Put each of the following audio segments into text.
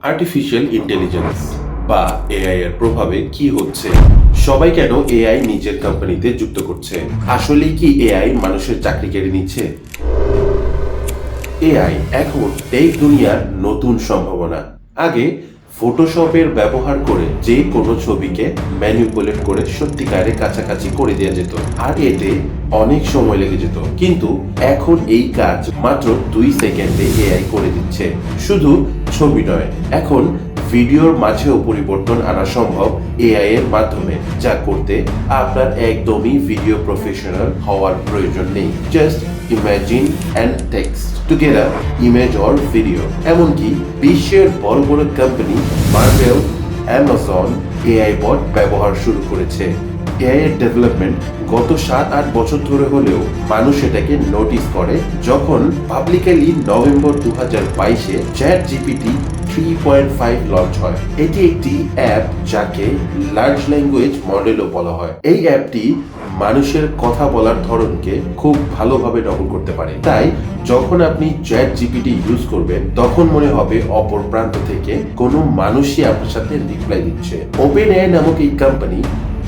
Artificial intelligence বা AI এর প্রভাবে কি হচ্ছে, সবাই কেন এআই নিজের কোম্পানিতে যুক্ত করছে, আসলেই কি এআই মানুষের চাকরি কেড়ে নিচ্ছে? এআই এখন টেক দুনিয়ার নতুন সম্ভাবনা। আগে ফটোশপের ব্যবহার করে যে কোনো ছবিকে ম্যানিপুলেট করে সত্যিকারের কাছাকাছি করে দেওয়া যেত, আর এতে অনেক সময় লেগে যেত। কিন্তু এখন এই কাজ মাত্র 2 সেকেন্ডে এআই করে দিচ্ছে। শুধু ছবি নয়, এখন ভিডিওর মাঝেও পরিবর্তন আনা সম্ভব এআই এর মাধ্যমে, যা করতে আপনার একদমই ভিডিও প্রফেশনাল হওয়ার প্রয়োজন নেই। Just imagine and text together image or video. এমনকি বিশ্বের বড় বড় company Marvel, Amazon AI bot ব্যবহার শুরু করেছে। এআই এর ডেভেলপমেন্ট গত 7-8 বছর ধরে হলেও মানুষ এটাকে নোটিস করে যখন পাবলিকালি নভেম্বর 2022-এ ChatGPT 3.5 লঞ্চ হয়। এটি একটি অ্যাপ যাকে লার্জ ল্যাঙ্গুয়েজ মডেলও বলা হয়। এই অ্যাপটি মানুষের কথা বলার ধরনকে খুব ভালোভাবে নকল করতে পারে। তাই যখন আপনি ChatGPT ইউজ করবেন, তখন মনে হবে অপর প্রান্ত থেকে কোনো মানুষই আপনার সাথে রিপ্লাই দিচ্ছে। OpenAI নামক এই কোম্পানি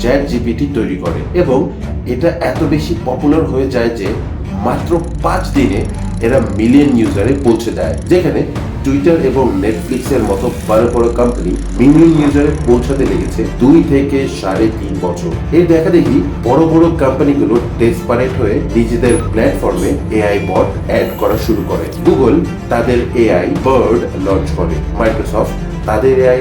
ChatGPT তৈরি করে এবং এটা এত বেশি পপুলার হয়ে যায় যে মাত্র 5 দিনে এরা মিলিয়ন ইউজারে পৌঁছে দেয়, যেখানে টুইটার এবং নেটফ্লিক্সের মতো বড় বড় কোম্পানি মিলিয়ন ইউজারে পৌঁছাতে লেগেছে 2 থেকে 3.5 বছর। এর দেখা দেখি বড় বড় কোম্পানিগুলো ডেসপারেট হয়ে নিজেদের প্ল্যাটফর্মে এআই বট অ্যাড করা শুরু করে। গুগল তাদের এআই বার্ড লঞ্চ করে, মাইক্রোসফট তাদের এআই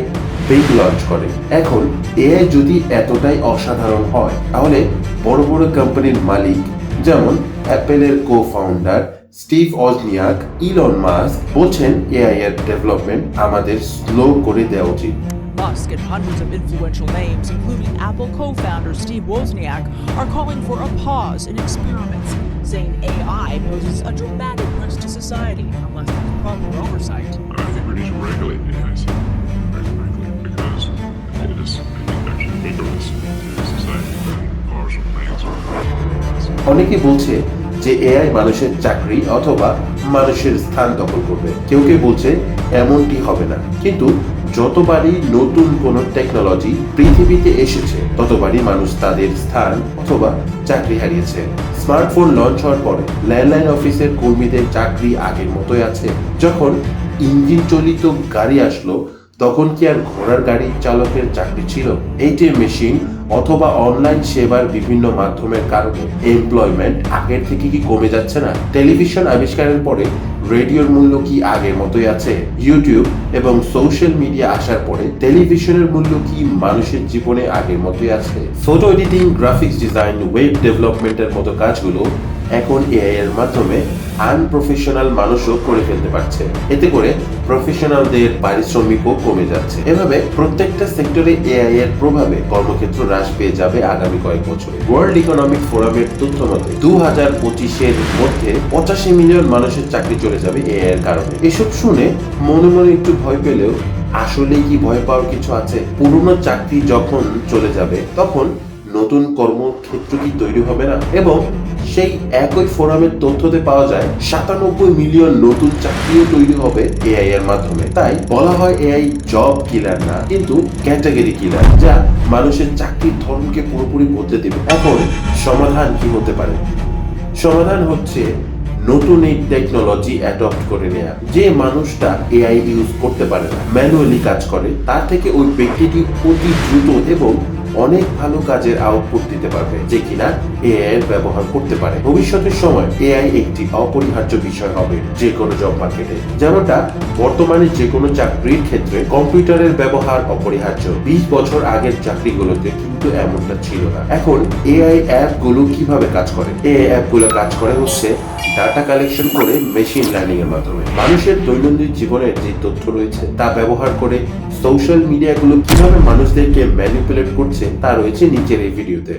পেইড লঞ্চ করে। এখন এআই যদি এতটাই অসাধারণ হয়, তাহলে বড় বড় কোম্পানির মালিক যেমন অ্যাপেলের co-founder Steve Wozniak, Elon Musk বলছেন এআই এর ডেভেলপমেন্ট আমাদের স্লো করে দেওয়া উচিত। Musk and hundreds of influential names, including Apple co-founder Steve Wozniak, are calling for a pause in experiments, saying AI poses a dramatic risk to society unless there's proper oversight. I think we need to regulate the AI sector, very frankly, because it is, I think, actually vigorous to society than cars or planes or অনেকে বলছে যে AI মানুষের চাকরি অথবা মানুষের স্থান দখল করবে। কেউ কেউ বলছে এমনটি হবে না। কিন্তু যতবারই নতুন কোনো টেকনোলজি পৃথিবীতে এসেছে, ততবারই মানুষ তাদের স্থান অথবা চাকরি হারিয়েছে। স্মার্টফোন লঞ্চ হওয়ার পরে ল্যান্ডলাইন অফিসের কর্মীদের চাকরি আগের মতোই আছে। যখন ইঞ্জিন চালিত গাড়ি আসলো, তখন কি আর ঘোড়ার গাড়ি চালকের চাকরি ছিল? এটিএম মেশিন অথবা অনলাইন সেবার বিভিন্ন মাধ্যমের কারণে এমপ্লয়মেন্ট আগের থেকে কি কমে যাচ্ছে না? টেলিভিশন আবিষ্কারের পরে রেডিওর মূল্য কি আগের মতোই আছে? ইউটিউব এবং সোশ্যাল মিডিয়া আসার পরে টেলিভিশনের মূল্য কি মানুষের জীবনে আগের মতোই আছে? Photo editing, graphics design, web ডেভেলপমেন্টের মতো কাজগুলো এখন এআই এর মাধ্যমে আনপ্রফেশনাল মানুষও করে ফেলতে পারছে। এতে করে প্রফেশনালদের পারিশ্রমিকও কমে যাচ্ছে। এভাবে প্রত্যেকটা সেক্টরে এআই এর প্রভাবে কর্মক্ষেত্র হ্রাস পেয়ে যাবে আগামী কয়েক বছরে। ওয়ার্ল্ড ইকোনমিক ফোরামের তথ্য মতে 2025-এর মধ্যে 85 মিলিয়ন মানুষের চাকরি চলে যাবে এআই এর কারণে। এসব শুনে মনে মনে একটু ভয় পেলেও আসলে কি ভয় পাওয়ার কিছু আছে? পুরনো চাকরি যখন চলে যাবে, তখন নতুন কর্মক্ষেত্র কি তৈরি হবে না? এবং সেই একই ফোরামের তথ্যতে পাওয়া যায় 97 মিলিয়ন নতুন চাকরিও তৈরি হবে এআই এর মাধ্যমে। তাই বলা হয় এআই জব কিলার না, কিন্তু ক্যাটাগরি কিলার, যা মানুষের চাকরির ধরনকে পুরোপুরি বদলে দেবে। এখন সমাধান কি হতে পারে? সমাধান হচ্ছে নতুন এই টেকনোলজি অ্যাডপ্ট করে নেয়া। যে মানুষটা এআই ইউজ করতে পারে না, ম্যানুয়ালি কাজ করে, তার থেকে ওই ব্যক্তিটি অতি দ্রুত এবং অনেক ভালো কাজের আউটপুট দিতে পারবে, যে কিনা এআই এর ব্যবহার করতে পারে। ভবিষ্যতের সময় এআই একটি অপরিহার্য বিষয় হবে যে কোনো জব মার্কেটে। যেমনটা বর্তমানে যে কোনো চাকরির ক্ষেত্রে কম্পিউটারের ব্যবহার অপরিহার্য। 20 বছর আগের চাকরিগুলোতে কিন্তু এমনটা ছিল না। এখন এআই অ্যাপগুলো কিভাবে কাজ করে? এআই অ্যাপগুলো কাজ করে হচ্ছে ডাটা কালেকশন করে মেশিন লার্নিং এর মাধ্যমে। মানুষের দৈনন্দিন জীবনের যে তথ্য রয়েছে তা ব্যবহার করে সোশ্যাল মিডিয়াগুলো কিভাবে মানুষদেরকে ম্যানিপুলেট করছে তা রয়েছে নিচের এই ভিডিওতে।